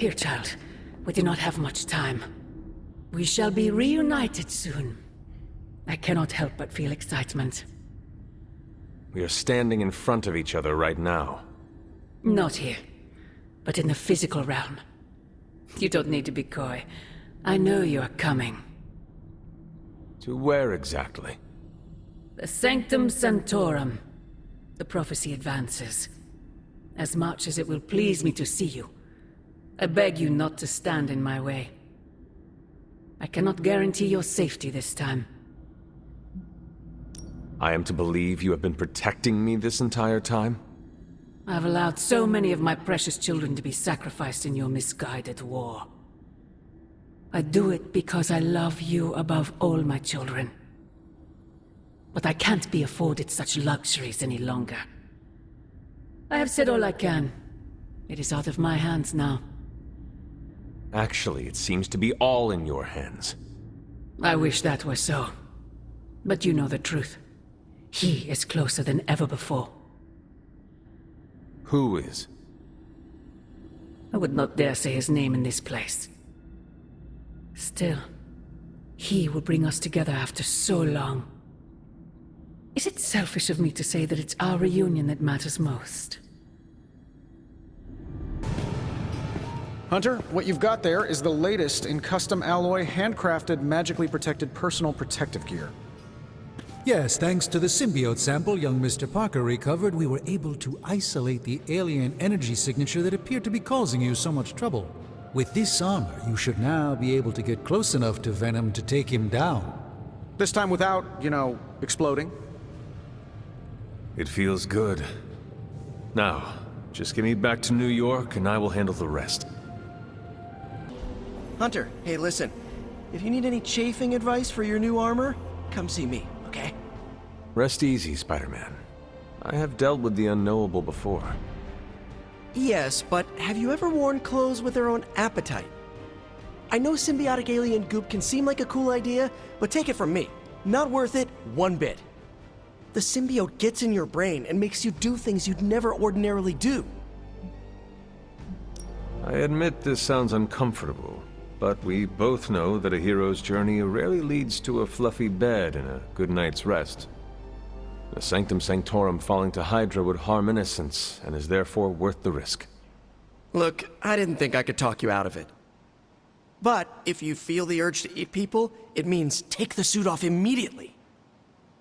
Here, child. We do not have much time. We shall be reunited soon. I cannot help but feel excitement. We are standing in front of each other right now. Not here, but in the physical realm. You don't need to be coy. I know you are coming. To where exactly? The Sanctum Sanctorum. The prophecy advances. As much as it will please me to see you, I beg you not to stand in my way. I cannot guarantee your safety this time. I am to believe you have been protecting me this entire time? I've allowed so many of my precious children to be sacrificed in your misguided war. I do it because I love you above all my children. But I can't be afforded such luxuries any longer. I have said all I can. It is out of my hands now. Actually, it seems to be all in your hands. I wish that were so. But you know the truth. He is closer than ever before. Who is? I would not dare say his name in this place. Still, he will bring us together after so long. Is it selfish of me to say that it's our reunion that matters most? Hunter, what you've got there is the latest in custom alloy, handcrafted, magically protected personal protective gear. Yes, thanks to the symbiote sample young Mr. Parker recovered, we were able to isolate the alien energy signature that appeared to be causing you so much trouble. With this armor, you should now be able to get close enough to Venom to take him down. This time without, exploding. It feels good. Now, just get me back to New York and I will handle the rest. Hunter, hey listen. If you need any chafing advice for your new armor, come see me, okay? Rest easy, Spider-Man. I have dealt with the unknowable before. Yes, but have you ever worn clothes with their own appetite? I know symbiotic alien goop can seem like a cool idea, but take it from me. Not worth it one bit. The symbiote gets in your brain and makes you do things you'd never ordinarily do. I admit this sounds uncomfortable, but we both know that a hero's journey rarely leads to a fluffy bed and a good night's rest. The Sanctum Sanctorum falling to Hydra would harm innocence, and is therefore worth the risk. Look, I didn't think I could talk you out of it. But if you feel the urge to eat people, it means take the suit off immediately.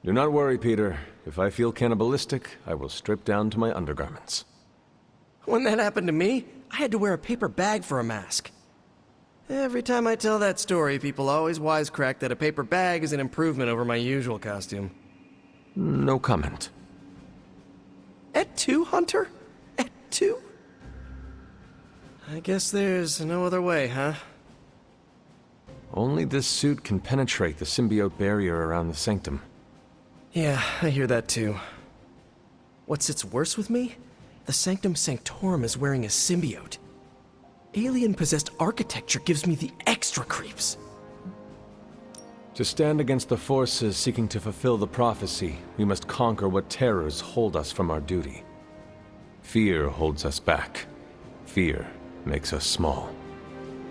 Do not worry, Peter. If I feel cannibalistic, I will strip down to my undergarments. When that happened to me, I had to wear a paper bag for a mask. Every time I tell that story, people always wisecrack that a paper bag is an improvement over my usual costume. No comment. Et tu, Hunter? Et tu? I guess there's no other way, huh? Only this suit can penetrate the symbiote barrier around the Sanctum. Yeah, I hear that too. What sits worse with me? The Sanctum Sanctorum is wearing a symbiote. Alien-possessed architecture gives me the extra creeps. To stand against the forces seeking to fulfill the prophecy, we must conquer what terrors hold us from our duty. Fear holds us back. Fear makes us small.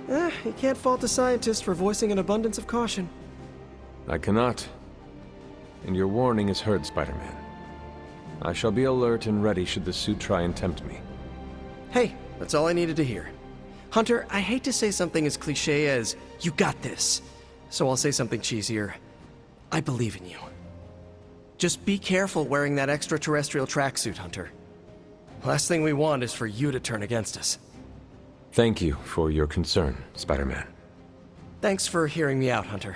You can't fault a scientist for voicing an abundance of caution. I cannot. And your warning is heard, Spider-Man. I shall be alert and ready should the suit try and tempt me. Hey, that's all I needed to hear. Hunter, I hate to say something as cliché as, you got this. So I'll say something cheesier. I believe in you. Just be careful wearing that extraterrestrial tracksuit, Hunter. Last thing we want is for you to turn against us. Thank you for your concern, Spider-Man. Thanks for hearing me out, Hunter.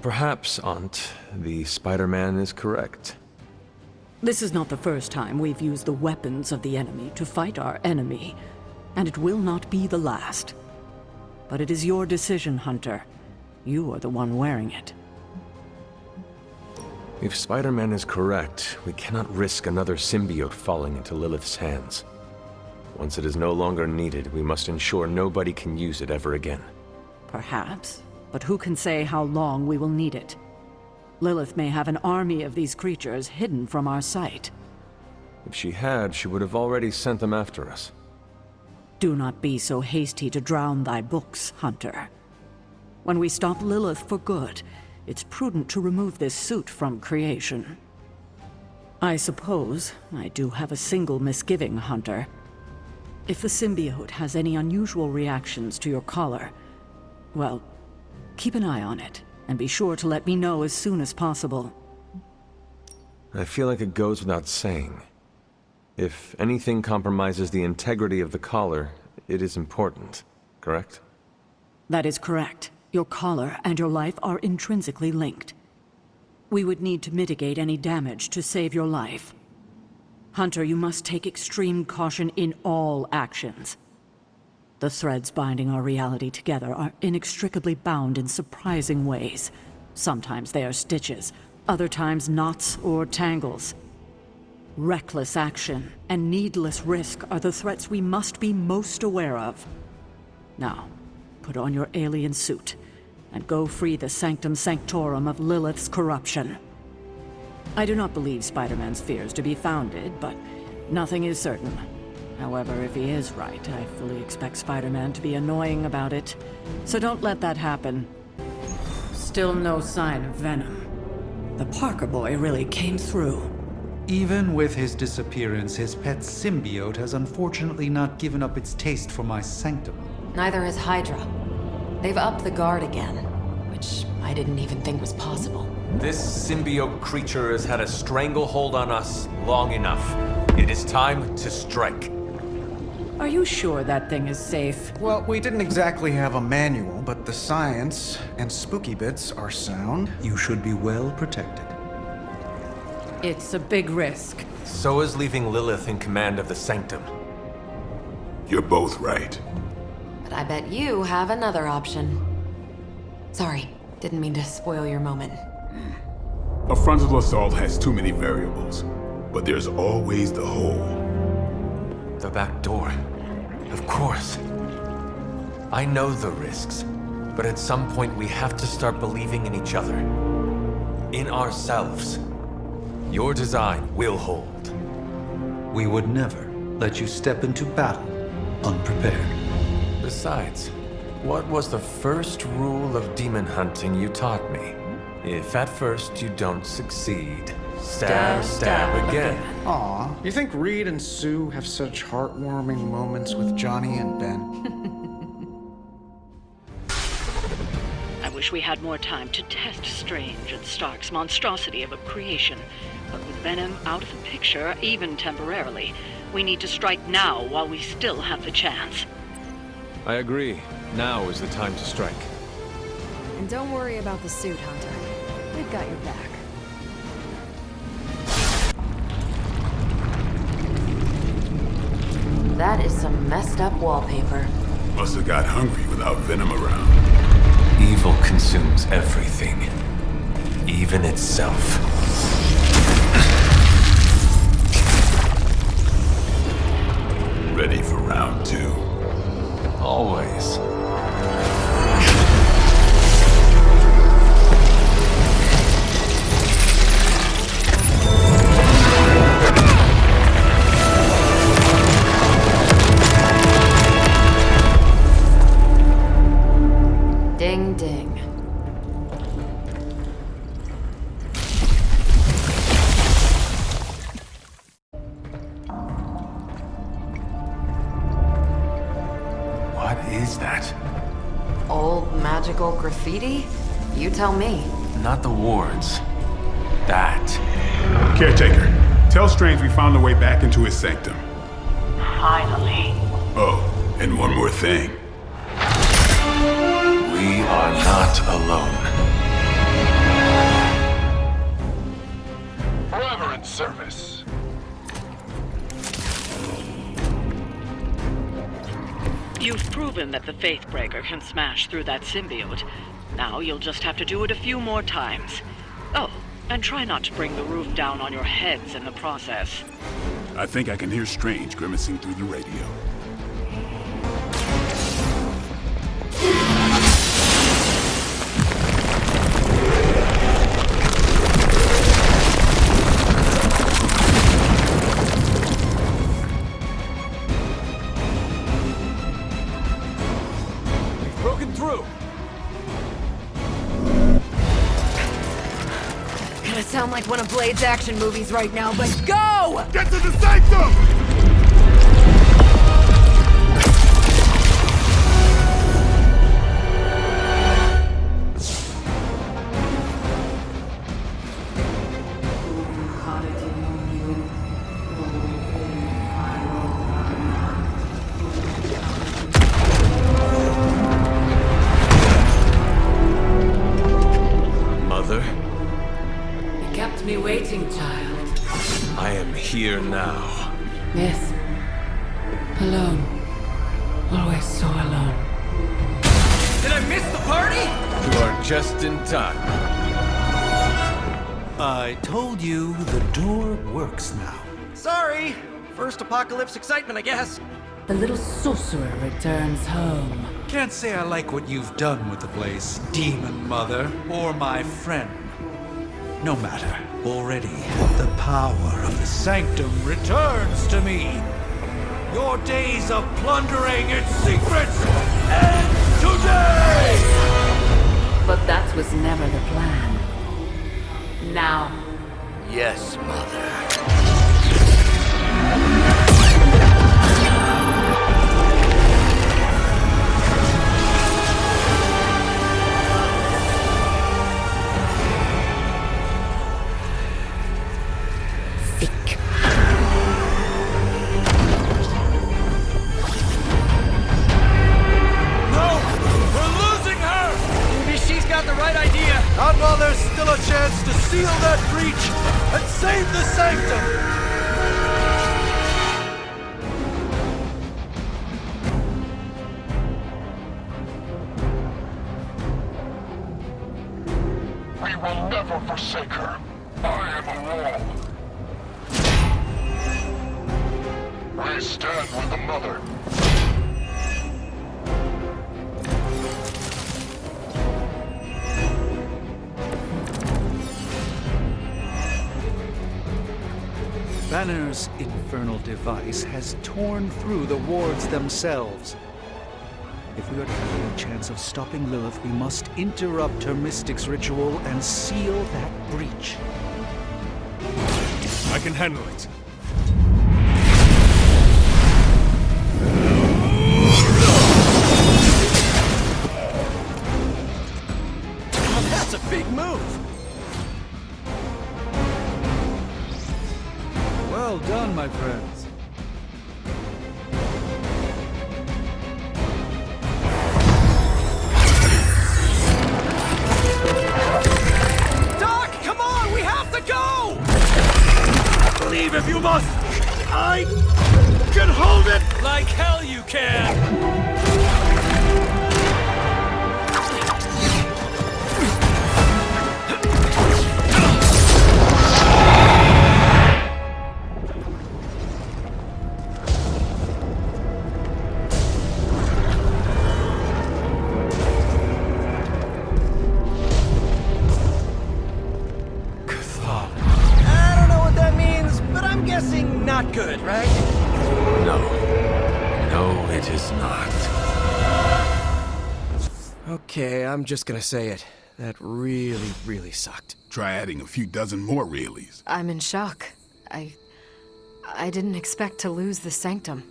Perhaps, Aunt, the Spider-Man is correct. This is not the first time we've used the weapons of the enemy to fight our enemy, and it will not be the last. But it is your decision, Hunter. You are the one wearing it. If Spider-Man is correct, we cannot risk another symbiote falling into Lilith's hands. Once it is no longer needed, we must ensure nobody can use it ever again. Perhaps, but who can say how long we will need it? Lilith may have an army of these creatures hidden from our sight. If she had, she would have already sent them after us. Do not be so hasty to drown thy books, Hunter. When we stop Lilith for good, it's prudent to remove this suit from creation. I suppose I do have a single misgiving, Hunter. If the symbiote has any unusual reactions to your collar, well, keep an eye on it, and be sure to let me know as soon as possible. I feel like it goes without saying. If anything compromises the integrity of the collar, it is important, correct? That is correct. Your collar and your life are intrinsically linked. We would need to mitigate any damage to save your life. Hunter, you must take extreme caution in all actions. The threads binding our reality together are inextricably bound in surprising ways. Sometimes they are stitches, other times knots or tangles. Reckless action and needless risk are the threats we must be most aware of. Now, put on your alien suit and go free the Sanctum Sanctorum of Lilith's corruption. I do not believe Spider-Man's fears to be founded, but nothing is certain. However, if he is right, I fully expect Spider-Man to be annoying about it. So don't let that happen. Still no sign of Venom. The Parker boy really came through. Even with his disappearance, his pet symbiote has unfortunately not given up its taste for my Sanctum. Neither has Hydra. They've upped the guard again, which I didn't even think was possible. This symbiote creature has had a stranglehold on us long enough. It is time to strike. Are you sure that thing is safe? Well, we didn't exactly have a manual, but the science and spooky bits are sound. You should be well protected. It's a big risk. So is leaving Lilith in command of the Sanctum. You're both right. But I bet you have another option. Sorry, didn't mean to spoil your moment. A frontal assault has too many variables, but there's always the hole. The back door. Of course. I know the risks, but at some point we have to start believing in each other. In ourselves. Your design will hold. We would never let you step into battle unprepared. Besides, what was the first rule of demon hunting you taught me? If at first you don't succeed, stab again. Aw, you think Reed and Sue have such heartwarming moments with Johnny and Ben? I wish we had more time to test Strange and Stark's monstrosity of a creation. But with Venom out of the picture, even temporarily, we need to strike now while we still have the chance. I agree. Now is the time to strike. And don't worry about the suit, Hunter. We've got your back. That is some messed up wallpaper. Must have got hungry without Venom around. Evil consumes everything. Even itself. Ready for round two? Always. Ding ding. What is that? Old magical graffiti? You tell me. Not the wards. That. Caretaker, tell Strange we found a way back into his sanctum. Finally. Oh, and one more thing. We are not alone. Forever in service. You've proven that the Faithbreaker can smash through that symbiote. Now you'll just have to do it a few more times. Oh, and try not to bring the roof down on your heads in the process. I think I can hear Strange grimacing through the radio. gonna sound like one of Blade's action movies right now, but go! Get to the Sanctum! Mother, You kept me waiting, child. I am here now. Yes. Alone. Always so alone. Did I miss the party? You are just in time. I told you the door works now. Sorry. First apocalypse excitement, I guess. The little sorcerer returns home. Can't say I like what you've done with the place, Demon Mother, or my friend. No matter. Already, the power of the Sanctum returns to me. Your days of plundering its secrets end today! But that was never the plan. Now, Yes, Mother. sick. No! We're losing her! Maybe she's got the right idea. Not while there's still a chance to seal that breach and save the Sanctum! We will never forsake her. I am a wall. We stand with the Mother. Banner's infernal device has torn through the wards themselves. If we are to have any chance of stopping Lilith, we must interrupt her mystic's ritual and seal that breach. I can handle it. Oh, that's a big move. Well done, my friends. Doc, come on, we have to go! Leave if you must! I can hold it! Like hell you can! I don't know what that means, but I'm guessing not good, right? No. No, it is not. Okay, I'm just gonna say it. That really, really sucked. Try adding a few dozen more reallys. I'm in shock. I didn't expect to lose the Sanctum.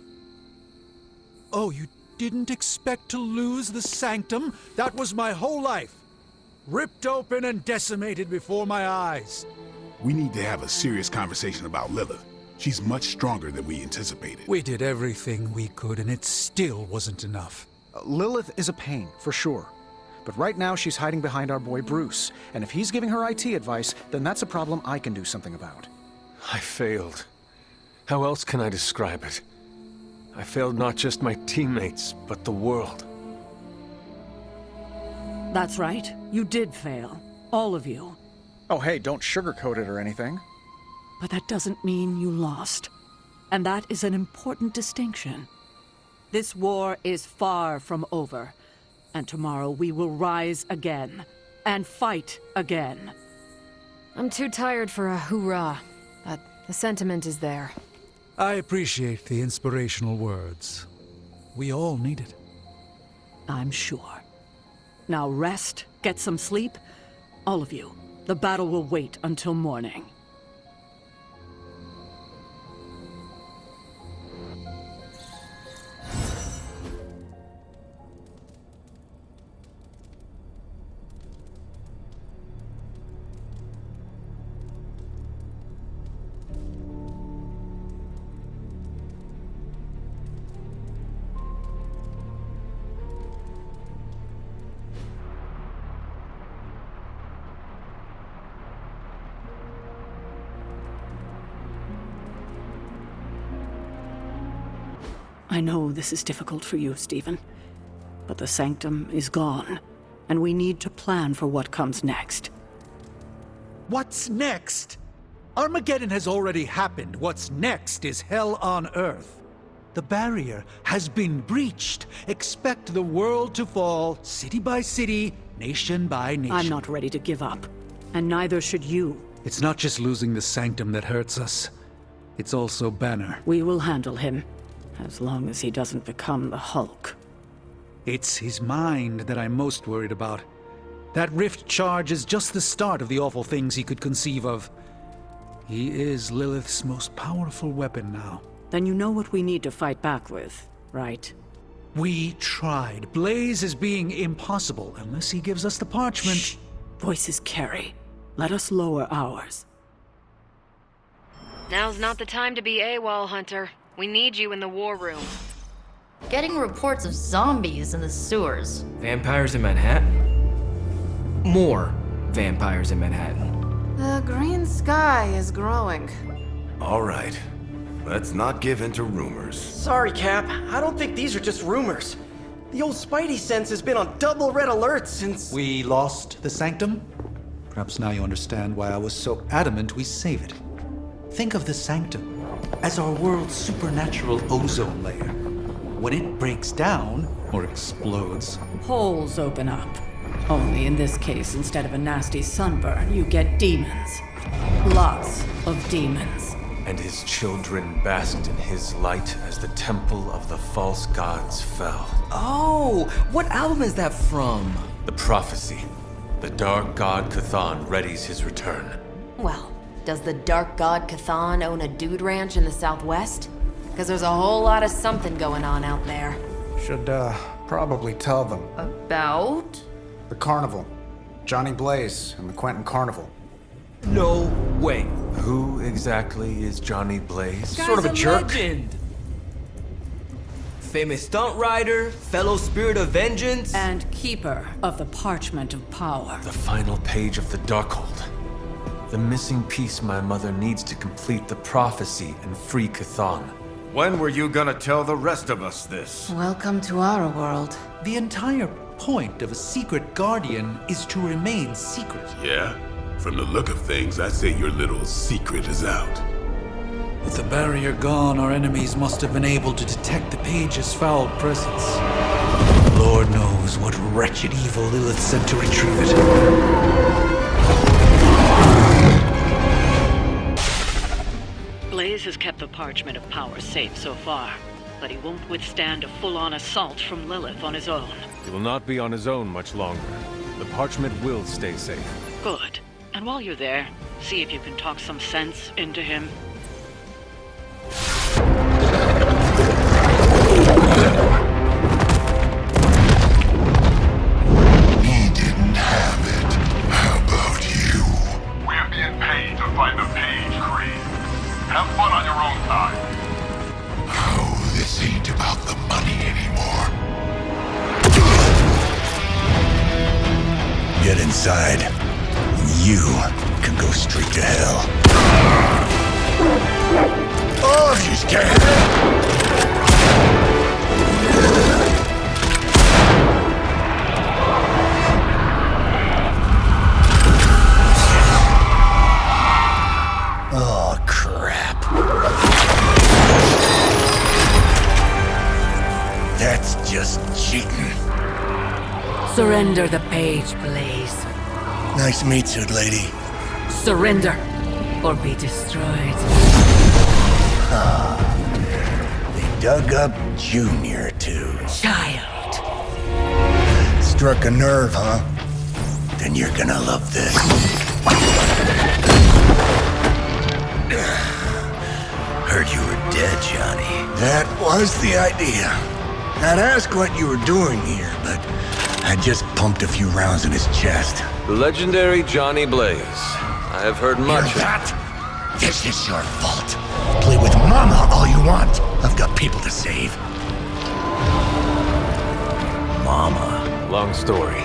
Oh, you didn't expect to lose the Sanctum? That was my whole life. Ripped open and decimated before my eyes. We need to have a serious conversation about Lilith. She's much stronger than we anticipated. We did everything we could, and it still wasn't enough. Lilith is a pain, for sure. But right now she's hiding behind our boy Bruce, and if he's giving her IT advice, then that's a problem I can do something about. I failed. How else can I describe it? I failed not just my teammates, but the world. That's right. You did fail. All of you. Oh hey, don't sugarcoat it or anything. But that doesn't mean you lost. And that is an important distinction. This war is far from over. And tomorrow we will rise again. And fight again. I'm too tired for a hoorah, but the sentiment is there. I appreciate the inspirational words. We all need it. I'm sure. Now rest, get some sleep. All of you. The battle will wait until morning. I know this is difficult for you, Stephen, but the Sanctum is gone, and we need to plan for what comes next. What's next? Armageddon has already happened. What's next is hell on Earth. The barrier has been breached. Expect the world to fall, city by city, nation by nation. I'm not ready to give up, and neither should you. It's not just losing the Sanctum that hurts us. It's also Banner. We will handle him, as long as he doesn't become the Hulk. It's his mind that I'm most worried about. That rift charge is just the start of the awful things he could conceive of. He is Lilith's most powerful weapon now. Then you know what we need to fight back with, right? We tried. Blaze is being impossible unless he gives us the parchment. Shh. Voices carry. Let us lower ours. Now's not the time to be AWOL, Hunter. We need you in the war room. Getting reports of zombies in the sewers. Vampires in Manhattan? More vampires in Manhattan. The green sky is growing. All right. Let's not give in to rumors. Sorry, Cap. I don't think these are just rumors. The old Spidey sense has been on double red alert since... We lost the Sanctum? Perhaps now you understand why I was so adamant we save it. Think of the Sanctum as our world's supernatural ozone layer. When it breaks down, or explodes, Holes open up. Only in this case, instead of a nasty sunburn, you get demons. Lots of demons. And his children basked in his light as the temple of the false gods fell. Oh, what album is that from? The prophecy. The dark god Cthon readies his return. Well, does the Dark God Cthon own a dude ranch in the Southwest? Because there's a whole lot of something going on out there. Should, probably tell them. About? The carnival. Johnny Blaze and the Quentin Carnival. No way. Who exactly is Johnny Blaze? Sort of a jerk. Legend. Famous stunt rider, fellow spirit of vengeance. And keeper of the Parchment of Power. The final page of the Darkhold. The missing piece my mother needs to complete the prophecy and free Cthon. When were you gonna tell the rest of us this? Welcome to our world. the entire point of a secret guardian is to remain secret. Yeah? From the look of things, I'd say your little secret is out. With the barrier gone, our enemies must have been able to detect the page's foul presence. Lord knows what wretched evil Lilith sent to retrieve it. Blaze has kept the Parchment of Power safe so far, but he won't withstand a full-on assault from Lilith on his own. He will not be on his own much longer. The parchment will stay safe. Good. And while you're there, see if you can talk some sense into him. He didn't have it. How about you? We're being paid to find the Page Creed. Have fun on your own time. Oh, this ain't about the money anymore. Get inside, and you can go straight to hell. Oh, she's scared. Oh, crap. That's just cheating. Surrender the page, Blaze. Nice meat suit, lady. Surrender, or be destroyed. They dug up Junior, too. Child. Struck a nerve, huh? then you're gonna love this. Heard you were dead, Johnny. That was the idea. I'd ask what you were doing here, but I just pumped a few rounds in his chest. The legendary Johnny Blaze. I have heard much. Hear that? This is your fault. Play with Mama all you want. I've got people to save. Mama. Long story.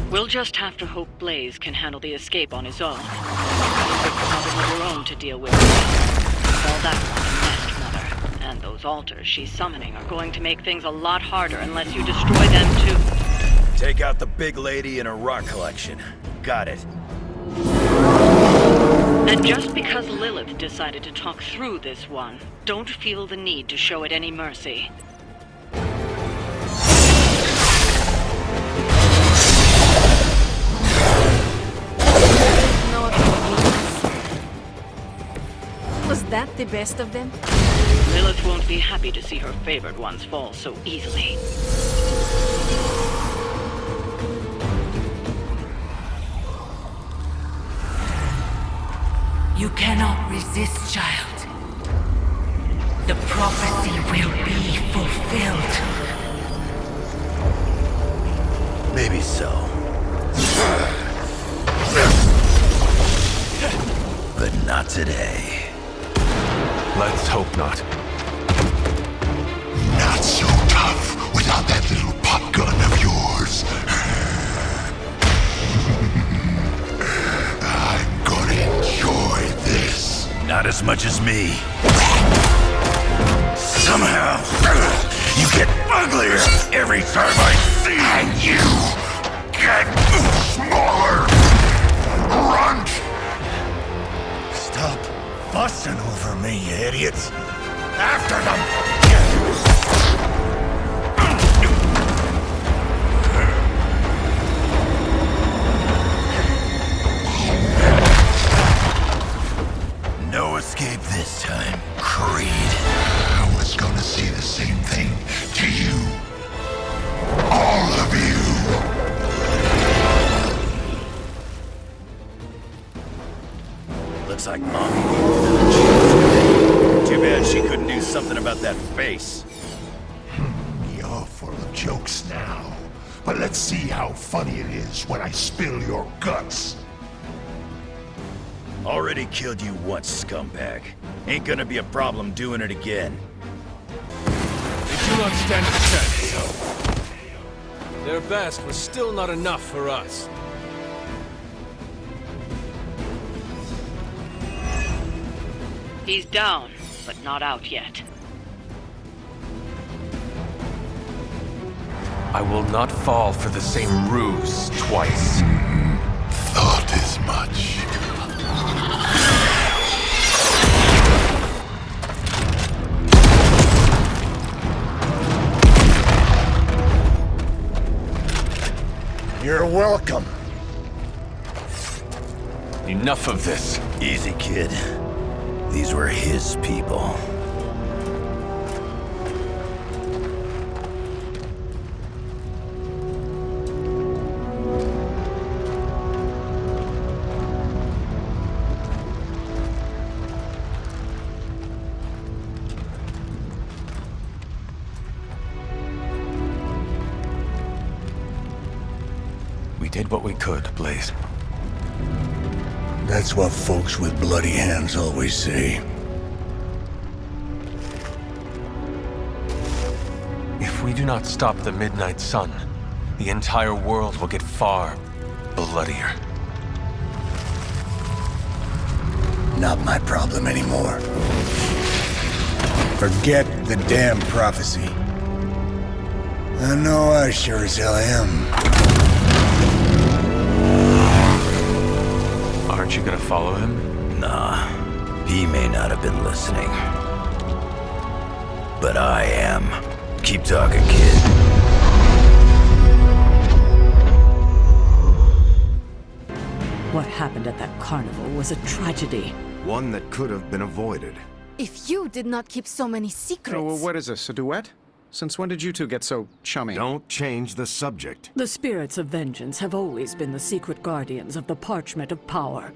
We'll just have to hope Blaze can handle the escape on his own. We've got a problem of our own to deal with. All that one nest, Mother. And those altars she's summoning are going to make things a lot harder unless you destroy them too. Take out the big lady and her rock collection. Got it. And just because Lilith decided to talk through this one, don't feel the need to show it any mercy. Was that the best of them? Lilith won't be happy to see her favored ones fall so easily. You cannot resist, child. The prophecy will be fulfilled. Maybe so. But not today. Let's hope not. Not so tough without that little pop gun of yours. I'm gonna enjoy this. Not as much as me. Somehow, you get uglier every time I see you. And you get smaller. Runt! Stop fussing over me, you idiots. After them! No escape this time, Creed. I was gonna say the same thing to you. All of you. Looks like Mommy needed another chance. Too bad she couldn't do something about that face. You're full of jokes now. But let's see how funny it is when I spill your guts. Already killed you once, scumbag. Ain't gonna be a problem doing it again. They do not stand a chance. Their best was still not enough for us. He's down, but not out yet. I will not fall for the same ruse twice. Thought as much. You're welcome. Enough of this. Easy, kid. These were his people. We did what we could, Blaze. That's what folks with bloody hands always say. If we do not stop the Midnight Sun, the entire world will get far bloodier. Not my problem anymore. Forget the damn prophecy. I know I sure as hell am. Aren't you gonna follow him? Nah, he may not have been listening. But I am. Keep talking, kid. What happened at that carnival was a tragedy. One that could have been avoided. If you did not keep so many secrets... Oh, well, what is this, a duet? Since when did you two get so chummy? Don't change the subject. The spirits of vengeance have always been the secret guardians of the parchment of power.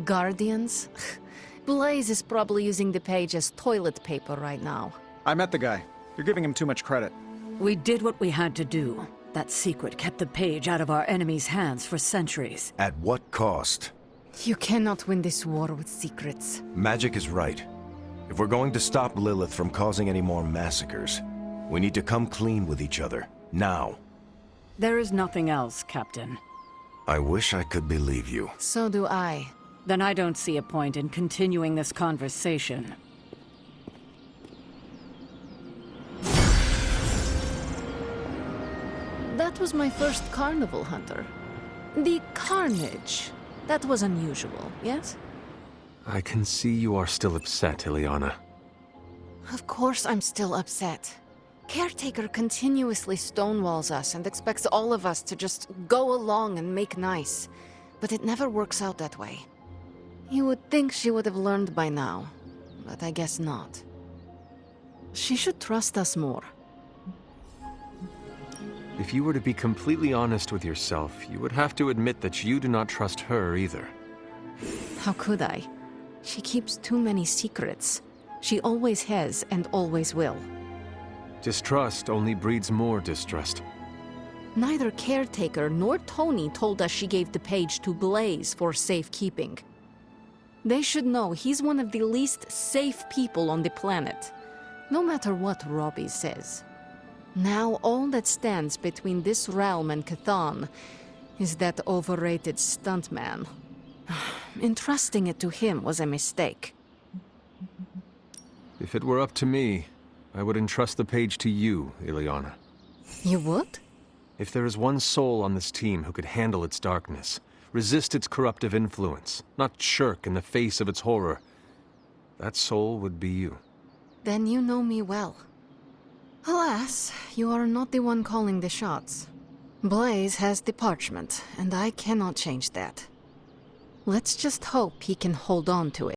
Guardians? Blaze is probably using the page as toilet paper right now. I met the guy. You're giving him too much credit. We did what we had to do. That secret kept the page out of our enemies' hands for centuries. At what cost? You cannot win this war with secrets. Magic is right. If we're going to stop Lilith from causing any more massacres, we need to come clean with each other, now. There is nothing else, Captain. I wish I could believe you. So do I. Then I don't see a point in continuing this conversation. That was my first carnival, Hunter. The carnage. That was unusual, yes? I can see you are still upset, Ileana. Of course I'm still upset. Caretaker continuously stonewalls us and expects all of us to just go along and make nice. But it never works out that way. You would think she would have learned by now, but I guess not. She should trust us more. If you were to be completely honest with yourself, you would have to admit that you do not trust her either. How could I? She keeps too many secrets. She always has and always will. Distrust only breeds more distrust. Neither Caretaker nor Tony told us she gave the page to Blaze for safekeeping. They should know he's one of the least safe people on the planet, no matter what Robbie says. Now all that stands between this realm and Chthon is that overrated stuntman. Entrusting it to him was a mistake. If it were up to me, I would entrust the page to you, Ileana. You would? If there is one soul on this team who could handle its darkness, resist its corruptive influence, not shirk in the face of its horror, that soul would be you. Then you know me well. Alas, you are not the one calling the shots. Blaze has the parchment, and I cannot change that. Let's just hope he can hold on to it.